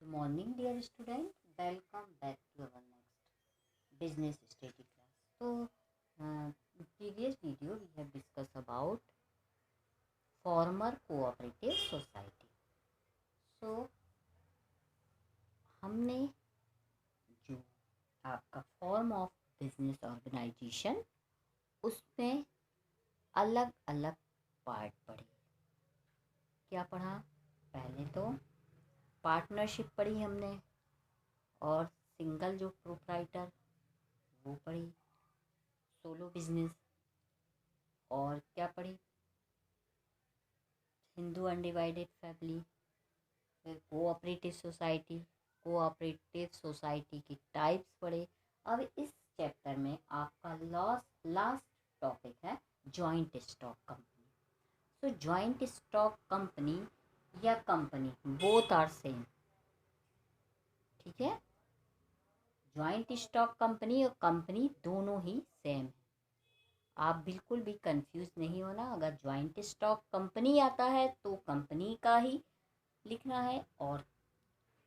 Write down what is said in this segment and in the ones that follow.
Good morning, dear student. Welcome back to our next business study class. So, in previous video we have discussed about farmer cooperative society. So, हमने जो आपका form of business organisation उसमें अलग अलग part पढ़े. क्या पढ़ा? पहले तो पार्टनरशिप पढ़ी हमने और सिंगल जो प्रोप्राइटर वो पढ़ी, सोलो बिजनेस, और क्या पढ़ी? हिंदू अनडिवाइडेड फैमिली, फिर कोऑपरेटिव सोसाइटी की टाइप्स पढ़े. अब इस चैप्टर में आपका लास्ट टॉपिक है जॉइंट स्टॉक कंपनी. सो जॉइंट स्टॉक कंपनी या कंपनी बोथ आर सेम. ठीक है, जॉइंट स्टॉक कंपनी और कंपनी दोनों ही सेम है. आप बिल्कुल भी कंफ्यूज नहीं होना. अगर जॉइंट स्टॉक कंपनी आता है तो कंपनी का ही लिखना है, और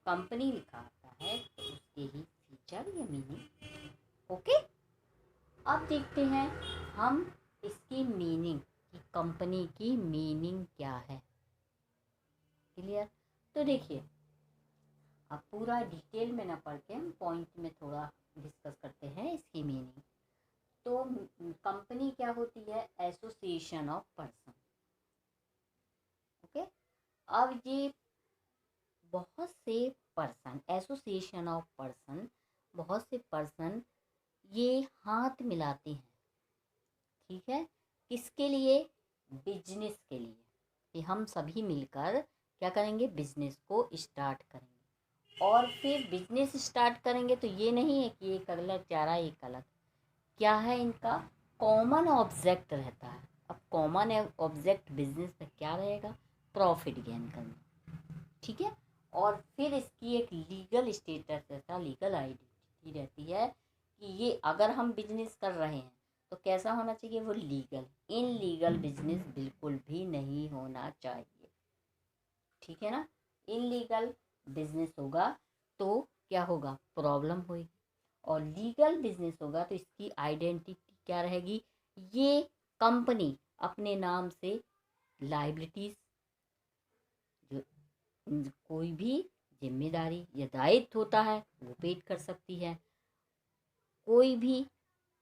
कंपनी लिखा आता है तो उसके ही फीचर या मीनिंग. ओके, अब देखते हैं हम इसकी मीनिंग कि कंपनी की मीनिंग क्या है. क्लियर? तो देखिए, अब पूरा डिटेल में ना पढ़ के हम पॉइंट में थोड़ा डिस्कस करते हैं इसकी मीनिंग. तो कंपनी क्या होती है? Association of person. ओके, अब ये बहुत से पर्सन, एसोसिएशन ऑफ पर्सन, बहुत से पर्सन ये हाथ मिलाते हैं. ठीक है, किसके लिए? बिजनेस के लिए, कि हम सभी मिलकर क्या करेंगे? बिजनेस को स्टार्ट करेंगे. और फिर बिजनेस स्टार्ट करेंगे तो ये नहीं है कि एक अलग जा रहा है एक अलग. क्या है इनका? कॉमन ऑब्जेक्ट रहता है. अब कॉमन ऑब्जेक्ट बिजनेस में क्या रहेगा? प्रॉफिट गेन करना. ठीक है, और फिर इसकी एक लीगल स्टेटस रहता है, लीगल आइडेंटिटी रहती है कि ये अगर हम बिजनेस कर रहे हैं तो कैसा होना चाहिए? वो लीगल. इनलीगल बिजनेस बिल्कुल भी नहीं होना चाहिए. ठीक है ना? इनलीगल बिजनेस होगा तो क्या होगा? प्रॉब्लम होगी. और लीगल बिजनेस होगा तो इसकी आइडेंटिटी क्या रहेगी? ये कंपनी अपने नाम से लाइबिलिटीज, जो कोई भी जिम्मेदारी या दायित्व होता है वो पेड कर सकती है. कोई भी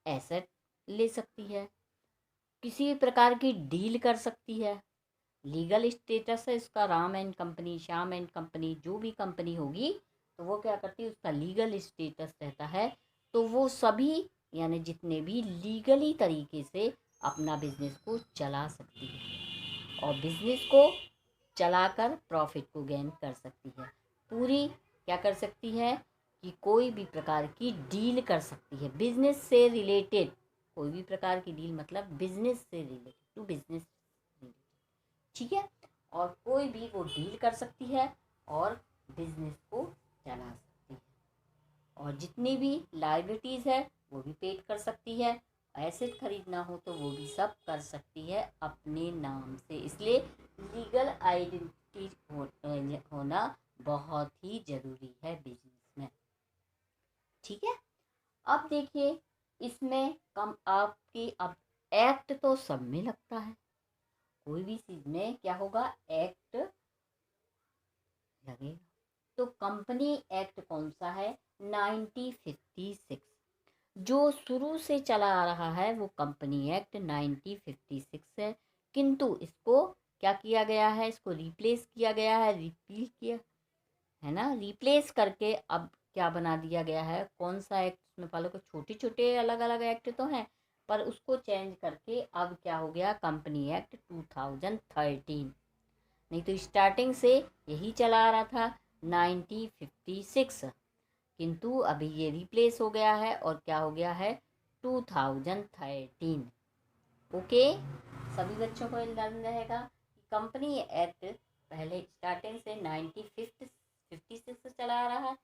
एसेट ले सकती है, किसी भी प्रकार की डील कर सकती है. लीगल स्टेटस है इसका Ram and company, Shyam and company, जो भी कंपनी होगी तो वो क्या करती है? उसका लीगल स्टेटस रहता है. तो वो सभी यानी जितने भी लीगली तरीके से अपना बिजनेस को चला सकती है और बिजनेस को चलाकर प्रॉफिट को गेन कर सकती है. पूरी क्या कर सकती है कि कोई भी प्रकार की डील कर सकती है बिजनेस से रिलेटेड. कोई भी प्रकार की डील मतलब बिजनेस से रिलेटेड टू बिजनेस. ठीक है, और कोई भी वो डील कर सकती है और बिजनेस को चला सकती है. और जितनी भी लायबिलिटीज़ है वो भी पेड कर सकती है. एसेट खरीदना हो तो वो भी सब कर सकती है अपने नाम से. इसलिए लीगल आइडेंटिटी होना बहुत ही ज़रूरी है बिजनेस में. ठीक है, अब देखिए इसमें कम आपकी अब एक्ट तो सब में लगता है. कोई भी चीज़ में क्या होगा? एक्ट लगेगा. तो कंपनी एक्ट कौन सा है? 1956. जो शुरू से चला आ रहा है वो कंपनी एक्ट 1956 है. किंतु इसको क्या किया गया है? इसको रिप्लेस किया गया है, रिपील किया है ना, रिप्लेस करके अब क्या बना दिया गया है? कौन सा एक्ट? उसमें पहले को छोटे छोटे अलग अलग एक्ट तो हैं, पर उसको चेंज करके अब क्या हो गया? Company act 2013. नहीं तो स्टार्टिंग से यही चला आ रहा था 1956, किंतु अभी ये रिप्लेस हो गया है और क्या हो गया है? 2013. ओके, सभी बच्चों को ध्यान रहेगा कि कंपनी एक्ट पहले स्टार्टिंग से 1956 से चला आ रहा है,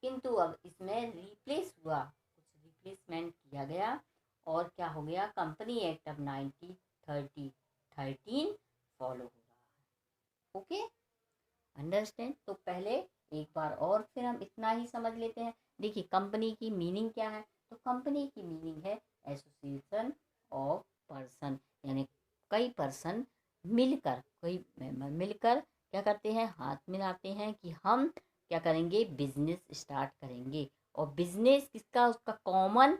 किंतु अब इसमें रिप्लेस हुआ, कुछ रिप्लेसमेंट किया गया और क्या हो गया? कंपनी एक्ट अब 1913 फॉलो हो रहा है. Okay, understand? तो पहले एक बार और फिर हम इतना ही समझ लेते हैं। देखिए कंपनी की मीनिंग क्या है, तो कंपनी की मीनिंग है एसोसिएशन ऑफ पर्सन, यानी कई पर्सन मिलकर, कई मेंबर मिलकर क्या करते हैं, हाथ मिलाते हैं कि हम क्या करेंगे, बिजनेस स्टार्ट करेंगे। और बिजनेस किसका, उसका कॉमन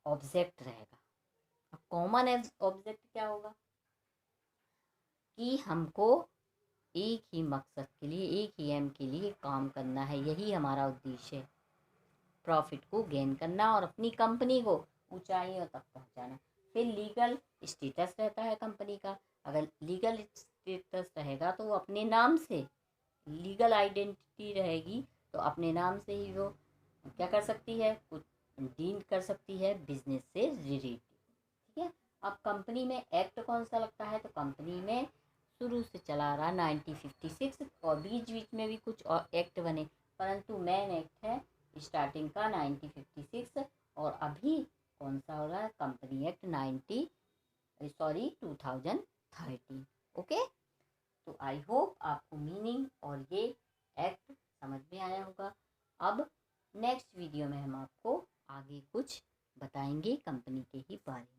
ऑब्जेक्ट रहेगा। अब कॉमन ऑब्जेक्ट क्या होगा कि हमको एक ही मकसद के लिए, एक ही एम के लिए काम करना है, यही हमारा उद्देश्य है, प्रॉफिट को गेन करना और अपनी कंपनी को ऊंचाइयों तक पहुंचाना। फिर लीगल स्टेटस रहता है कंपनी का, अगर लीगल स्टेटस रहेगा तो वो अपने नाम से, लीगल आइडेंटिटी रहेगी तो अपने नाम से ही वो क्या कर सकती है, कुछ डील कर सकती है बिजनेस से रिलेटेड। ठीक है। अब कंपनी में एक्ट कौन सा लगता है, तो कंपनी में शुरू से चला रहा 1956 और बीच बीच में भी कुछ और एक्ट बने, परंतु मेन एक्ट है स्टार्टिंग का 1956। और अभी कौन सा हो रहा है, कंपनी एक्ट 2013। ओके। तो आई होप आपको मीनिंग और ये एक्ट समझ में आया होगा। अब नेक्स्ट वीडियो में हम आपको आगे कुछ बताएंगे कंपनी के ही बारे में।